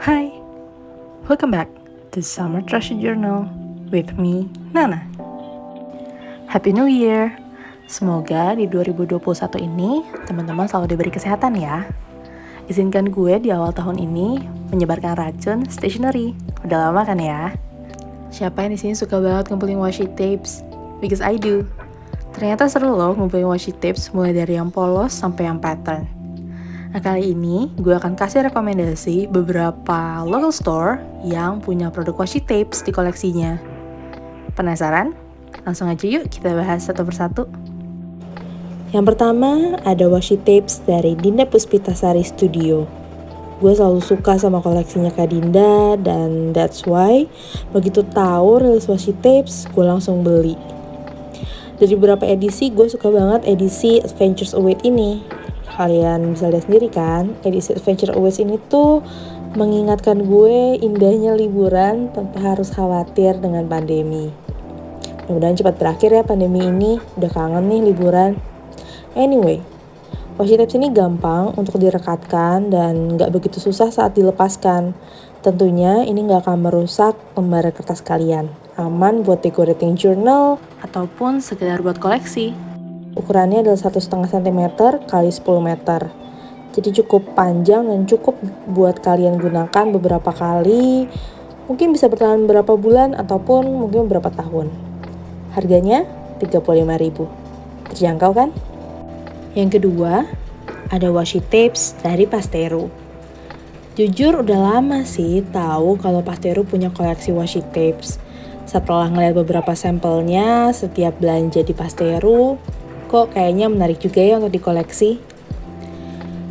Hai, welcome back to Summer Treasure Journal with me, Nana. Happy New Year! Semoga di 2021 ini teman-teman selalu diberi kesehatan ya. Izinkan gue di awal tahun ini menyebarkan racun stationery. Udah lama kan ya? Siapa yang di sini suka banget ngumpulin washi tapes? Because I do. Ternyata seru loh ngumpulin washi tapes mulai dari yang polos sampai yang pattern. Nah kali ini gue akan kasih rekomendasi beberapa local store yang punya produk washi tapes di koleksinya. Penasaran? Langsung aja yuk kita bahas satu persatu. Yang pertama ada washi tapes dari Dinda Puspitasari Studio. Gue selalu suka sama koleksinya Kak Dinda dan that's why begitu tahu rilis washi tapes gue langsung beli. Dari beberapa edisi gue suka banget edisi Adventures Await ini. Kalian bisa lihat sendiri kan, edisi Adventure Awaits ini tuh mengingatkan gue indahnya liburan tanpa harus khawatir dengan pandemi. Mudah-mudahan cepat berakhir ya pandemi ini, udah kangen nih liburan. Anyway, washi tapes ini gampang untuk direkatkan dan gak begitu susah saat dilepaskan. Tentunya ini gak akan merusak lembaran kertas kalian. Aman buat decorating journal ataupun sekedar buat koleksi. Ukurannya adalah 1,5 cm kali 10 meter. Jadi cukup panjang dan cukup buat kalian gunakan beberapa kali. Mungkin bisa bertahan beberapa bulan ataupun mungkin beberapa tahun. Harganya 35.000. Terjangkau kan? Yang kedua, ada washi tapes dari Pastero. Jujur udah lama sih tahu kalau Pastero punya koleksi washi tapes. Setelah ngeliat beberapa sampelnya setiap belanja di Pastero, kok kayaknya menarik juga ya untuk dikoleksi.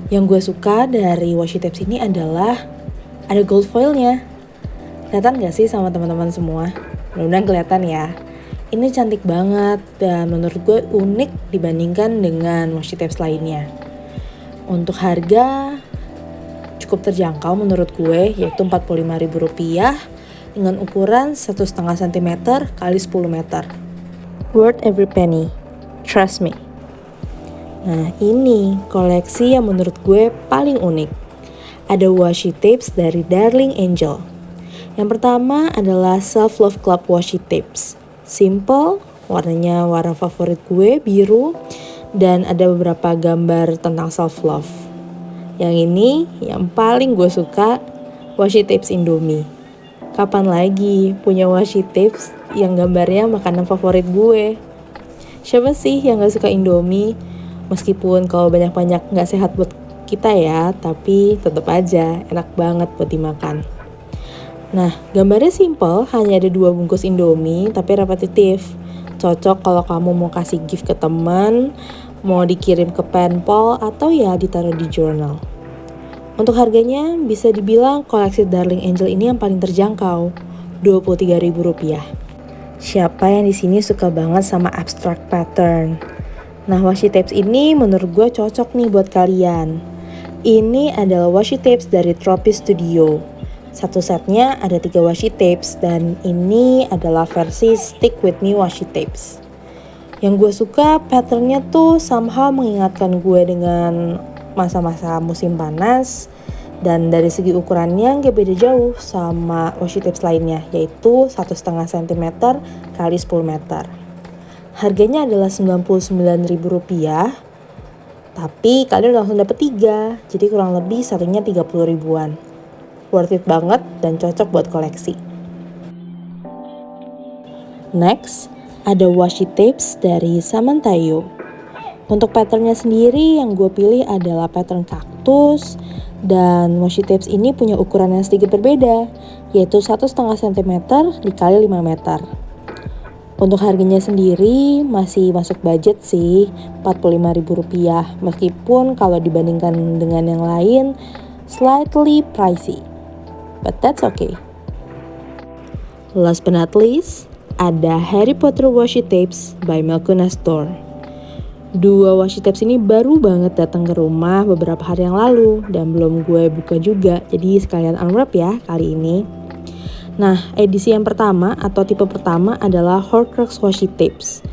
Yang gue suka dari washi tapes ini adalah ada gold foilnya. Kelihatan gak sih sama teman-teman semua? Mudah-mudahan kelihatan ya. Ini cantik banget dan menurut gue unik dibandingkan dengan washi tapes lainnya. Untuk harga cukup terjangkau menurut gue, yaitu Rp45.000 dengan ukuran 1,5 cm kali 10 meter. Worth every penny. Trust me. Nah ini koleksi yang menurut gue paling unik. Ada washi tapes dari Darling Angel. Yang pertama adalah Self Love Club washi tapes. Simple, warnanya warna favorit gue, biru. Dan ada beberapa gambar tentang self love. Yang ini yang paling gue suka, washi tapes Indomie. Kapan lagi punya washi tapes yang gambarnya makanan favorit gue? Siapa sih yang gak suka Indomie? Meskipun kalau banyak-banyak gak sehat buat kita ya, tapi tetap aja enak banget buat dimakan. Nah, gambarnya simple, hanya ada 2 bungkus Indomie, tapi repetitif. Cocok kalau kamu mau kasih gift ke teman, mau dikirim ke penpal, atau ya ditaruh di journal. Untuk harganya bisa dibilang koleksi Darling Angel ini yang paling terjangkau, Rp23.000. Siapa yang di sini suka banget sama abstract pattern? Nah, washi tapes ini menurut gue cocok nih buat kalian. Ini adalah washi tapes dari Tropis Studio. Satu setnya ada 3 washi tapes dan ini adalah versi Stick With Me washi tapes. Yang gue suka patternnya tuh somehow mengingatkan gue dengan masa-masa musim panas. Dan dari segi ukurannya gak beda jauh sama washi tapes lainnya, yaitu 1,5 cm kali 10 meter. Harganya adalah Rp99.000, tapi kalian langsung dapet 3, jadi kurang lebih satunya 30 ribuan. Worth it banget dan cocok buat koleksi. Next, ada washi tapes dari Samantayo. Untuk patternnya sendiri yang gue pilih adalah pattern kaktus. Dan washi tapes ini punya ukuran yang sedikit berbeda, yaitu 1,5 cm dikali 5 meter. Untuk harganya sendiri masih masuk budget sih, Rp45.000, meskipun kalau dibandingkan dengan yang lain slightly pricey. But that's okay. Last but not least, ada Harry Potter washi tapes by Melcuna Store. 2 washi tapes ini baru banget datang ke rumah beberapa hari yang lalu dan belum gue buka juga, jadi sekalian unwrap ya kali ini. Nah, edisi yang pertama atau tipe pertama adalah Horcrux washi tapes.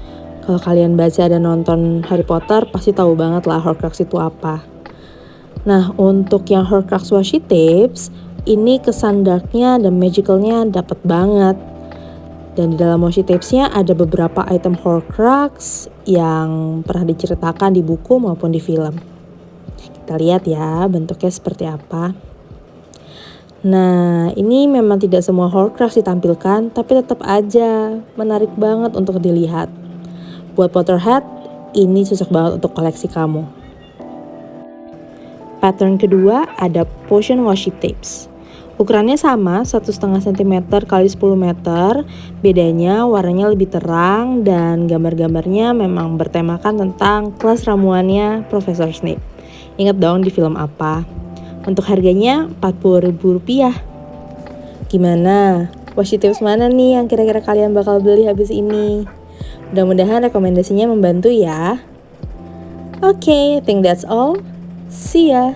Kalau kalian baca dan nonton Harry Potter pasti tahu banget lah Horcrux itu apa. Nah, untuk yang Horcrux washi tapes Ini kesan darknya dan magicalnya dapat banget. Dan di dalam washi tapes-nya ada beberapa item Horcrux yang pernah diceritakan di buku maupun di film. Kita lihat ya bentuknya seperti apa. Nah, ini memang tidak semua Horcrux ditampilkan, tapi tetap aja menarik banget untuk dilihat. Buat Potterhead, ini cocok banget untuk koleksi kamu. Pattern kedua ada Potion Washi Tapes. Ukurannya sama, 1,5 cm x 10 meter. Bedanya warnanya lebih terang dan gambar-gambarnya memang bertemakan tentang kelas ramuannya Profesor Snape. Ingat dong di film apa? Untuk harganya Rp40.000. Gimana? Washi tapes mana nih yang kira-kira kalian bakal beli habis ini? Mudah-mudahan rekomendasinya membantu ya. Oke, I think that's all. See ya!